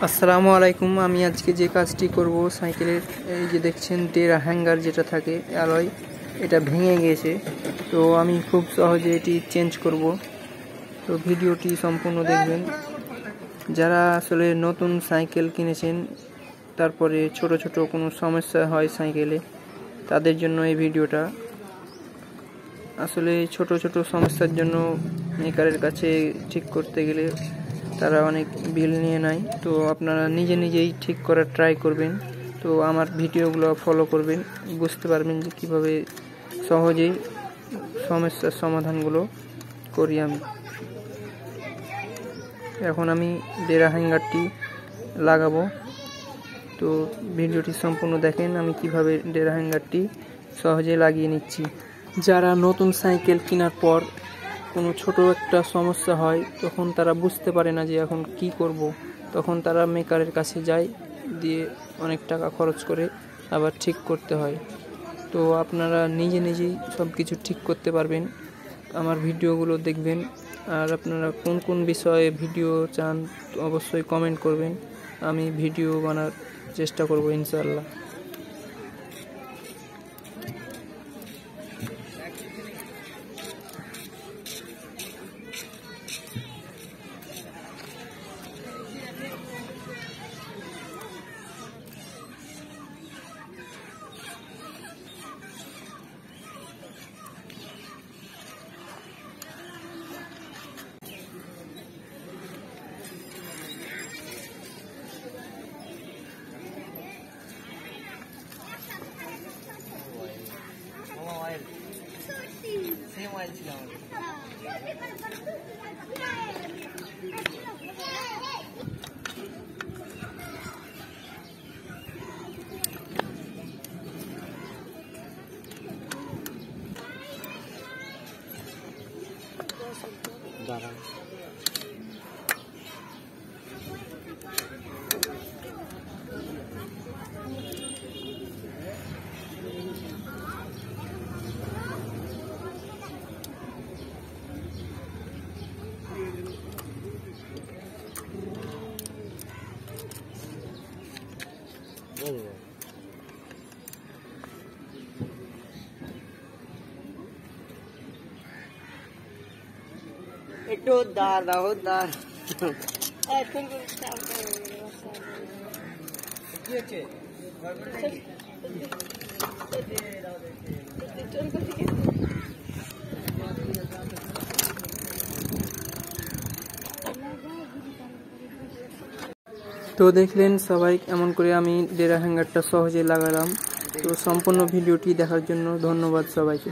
আসসালামু আলাইকুম। আমি আজকে যে কাজটি করব, সাইকেলের এই যে দেখছেন টেরা হ্যাঙ্গার যেটা থাকে অ্যালয়, এটা ভেঙে গেছে। তো আমি খুব সহজে এটি চেঞ্জ করব। তো ভিডিওটি সম্পূর্ণ দেখবেন। যারা আসলে নতুন সাইকেল কিনেছেন, তারপরে ছোট ছোট কোনো সমস্যা হয় সাইকেলে, তাদের জন্য এই ভিডিওটা। আসলে ছোট ছোট সমস্যার জন্য মেকারের কাছে ঠিক করতে গেলে তারা অনেক বিল নিয়ে নেয়। তো আপনারা নিজেই ঠিক করার ট্রাই করবেন। তো আমার ভিডিওগুলো ফলো করবেন, বুঝতে পারবেন যে কীভাবে সহজেই সমস্যার সমাধানগুলো করি আমি। এখন আমি ডেরা হ্যাঙ্গারটি লাগাবো। তো ভিডিওটি সম্পূর্ণ দেখেন আমি কিভাবে ডেরা হ্যাঙ্গারটি সহজে লাগিয়ে নিচ্ছি। যারা নতুন সাইকেল কেনার পর কোনো ছোট একটা সমস্যা হয়, তখন তারা বুঝতে পারে না যে এখন কি করব। তখন তারা মেকারের কাছে যায়, দিয়ে অনেক টাকা খরচ করে আবার ঠিক করতে হয়। তো আপনারা নিজেই সব কিছু ঠিক করতে পারবেন আমার ভিডিওগুলো দেখবেন। আর আপনারা কোন কোন বিষয়ে ভিডিও চান অবশ্যই কমেন্ট করবেন, আমি ভিডিও বানার চেষ্টা করব ইনশাআল্লাহ। একটু দাঁড়াও তো দেখলেন সবাই এমন করে আমি ডেরা হ্যাঙ্গারটা সহজে লাগালাম। তো সম্পূর্ণ ভিডিওটি দেখার জন্য ধন্যবাদ সবাইকে।